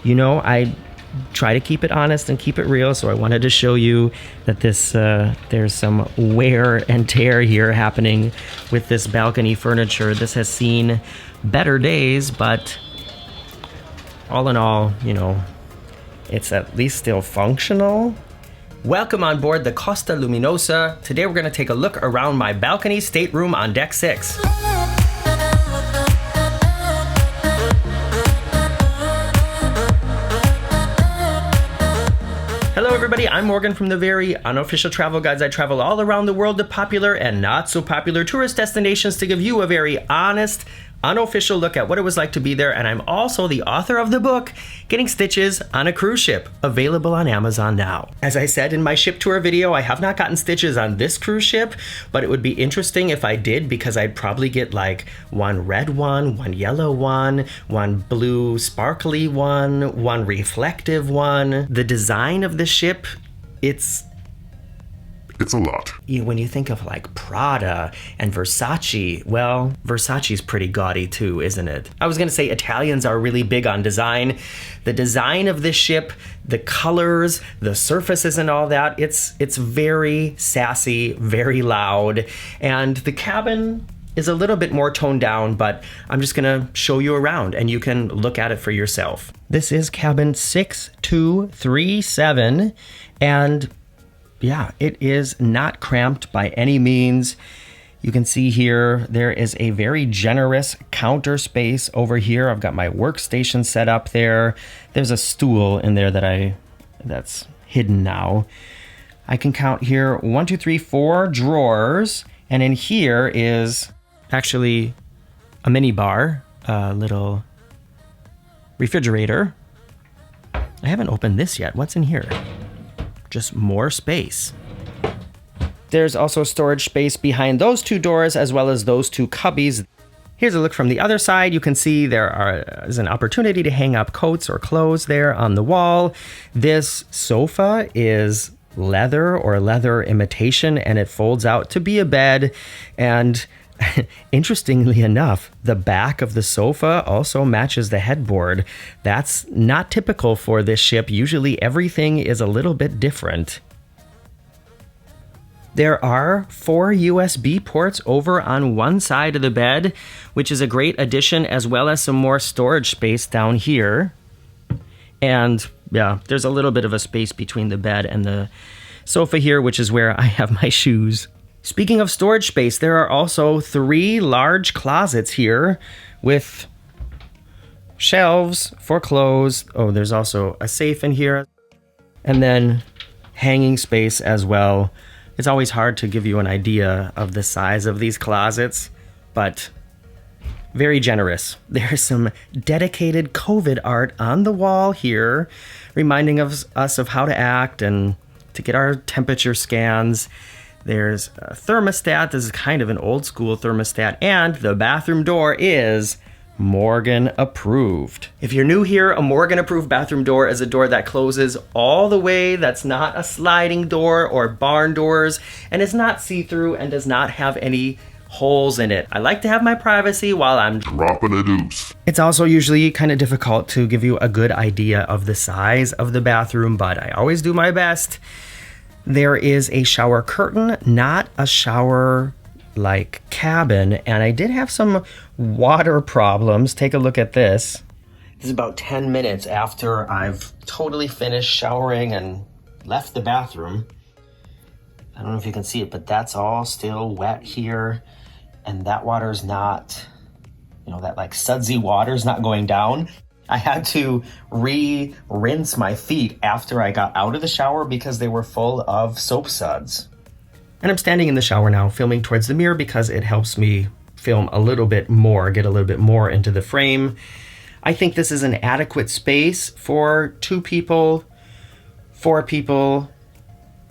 you know, I try to keep it honest and keep it real, so I wanted to show you that this there's some wear and tear here happening with this balcony furniture. This has seen better days, but all in all, you know, it's at least still functional. Welcome on board the Costa Luminosa. Today we're going to take a look around my balcony stateroom on deck 6. Hello everybody, I'm Morgan from the very unofficial travel guides. I travel all around the world to popular and not so popular tourist destinations to give you a very honest, unofficial look at what it was like to be there. And I'm also the author of the book, Getting Stitches on a Cruise Ship, available on Amazon now. As I said in my ship tour video, I have not gotten stitches on this cruise ship, but it would be interesting if I did, because I'd probably get like one red one yellow one blue sparkly one reflective one. The design of the ship, it's a lot. When you think of like Prada and Versace, well, Versace's pretty gaudy too, isn't it? I was gonna say Italians are really big on design. The design of this ship, the colors, the surfaces and all that, it's very sassy, very loud. And the cabin is a little bit more toned down, but I'm just gonna show you around and you can look at it for yourself. This is cabin 6237, and yeah, it is not cramped by any means. You can see here, there is a very generous counter space over here. I've got my workstation set up there. There's a stool in there that's hidden now. I can count here 1, 2, 3, 4 drawers. And in here is actually a mini bar, a little refrigerator. I haven't opened this yet. What's in here? Just more space. There's also storage space behind those two doors as well as those two cubbies. Here's a look from the other side. You can see there is an opportunity to hang up coats or clothes there on the wall. This sofa is leather or leather imitation, and it folds out to be a bed. And interestingly enough, the back of the sofa also matches the headboard. That's not typical for this ship. Usually everything is a little bit different. There are 4 USB ports over on one side of the bed, which is a great addition, as well as some more storage space down here. And yeah, there's a little bit of a space between the bed and the sofa here, which is where I have my shoes. Speaking of storage space, there are also 3 large closets here with shelves for clothes. Oh, there's also a safe in here. And then hanging space as well. It's always hard to give you an idea of the size of these closets, but very generous. There's some dedicated COVID art on the wall here, reminding us of how to act and to get our temperature scans. There's a thermostat. This is kind of an old school thermostat, and the bathroom door is Morgan approved. If you're new here, a Morgan approved bathroom door is a door that closes all the way. That's not a sliding door or barn doors, and is not see-through and does not have any holes in it. I like to have my privacy while I'm dropping a deuce. It's also usually kind of difficult to give you a good idea of the size of the bathroom, but I always do my best. There is a shower curtain, not a shower like cabin, and I did have some water problems. Take a look at this. This is about 10 minutes after I've totally finished showering and left the bathroom. I don't know if you can see it, but that's all still wet here, and that water's not, you know, that like sudsy water's not going down. I had to rinse my feet after I got out of the shower because they were full of soap suds. And I'm standing in the shower now, filming towards the mirror because it helps me film a little bit more, get a little bit more into the frame. I think this is an adequate space for 2 people, 4 people.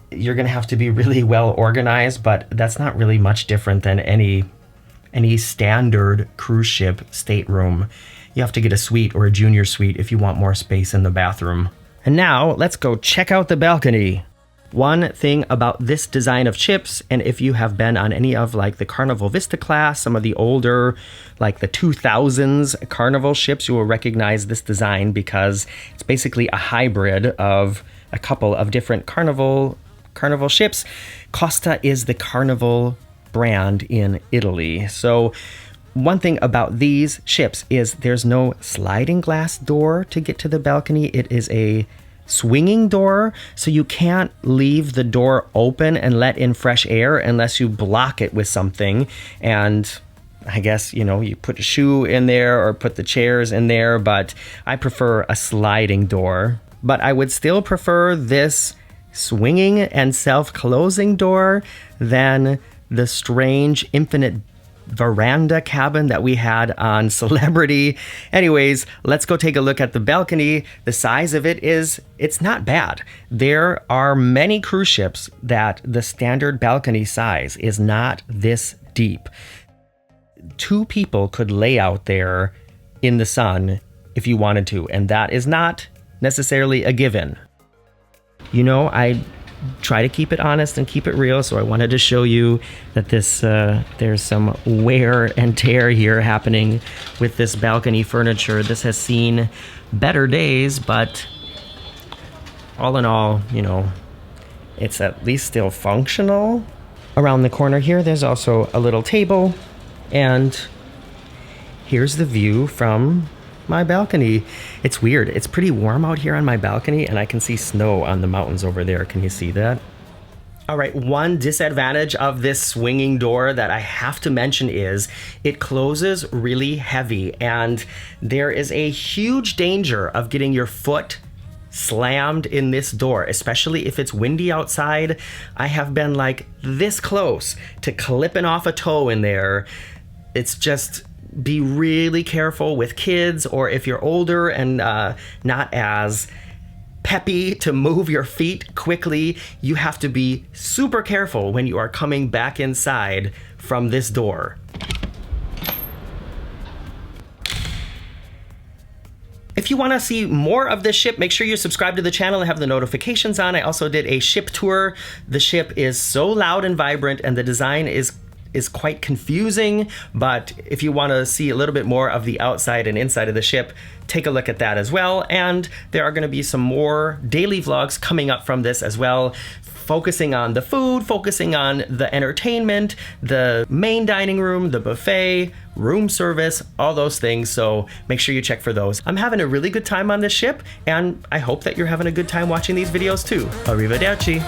You're gonna have to be really well organized, but that's not really much different than any standard cruise ship stateroom. You have to get a suite or a junior suite if you want more space in the bathroom. And now let's go check out the balcony. One thing about this design of ships, and if you have been on any of like the Carnival Vista class, some of the older, like the 2000s Carnival ships, you will recognize this design because it's basically a hybrid of a couple of different Carnival ships. Costa is the Carnival brand in Italy. So one thing about these ships is there's no sliding glass door to get to the balcony. It is a swinging door, so you can't leave the door open and let in fresh air unless you block it with something. And I guess, you know, you put a shoe in there or put the chairs in there, but I prefer a sliding door. But I would still prefer this swinging and self-closing door than the strange infinite veranda cabin that we had on Celebrity. Anyways, let's go take a look at the balcony. The size of it's not bad. There are many cruise ships that the standard balcony size is not this deep. 2 people could lay out there in the sun if you wanted to, and that is not necessarily a given. You know, I try to keep it honest and keep it real, so I wanted to show you that this there's some wear and tear here happening with this balcony furniture. This has seen better days, but all in all, you know, it's at least still functional. Around the corner here, there's also a little table, and here's the view from my balcony. It's weird. It's pretty warm out here on my balcony, and I can see snow on the mountains over there. Can you see that? All right, one disadvantage of this swinging door that I have to mention is it closes really heavy, and there is a huge danger of getting your foot slammed in this door, especially if it's windy outside. I have been like this close to clipping off a toe in there. It's just, be really careful with kids, or if you're older and not as peppy to move your feet quickly, you have to be super careful when you are coming back inside from this door. If you want to see more of this ship, make sure you subscribe to the channel and have the notifications on. I also did a ship tour. The ship is so loud and vibrant, and the design is quite confusing, but if you want to see a little bit more of the outside and inside of the ship, take a look at that as well. And there are going to be some more daily vlogs coming up from this as well, focusing on the food, focusing on the entertainment, the main dining room, the buffet, room service, all those things. So make sure you check for those. I'm having a really good time on this ship, and I hope that you're having a good time watching these videos too. Arrivederci.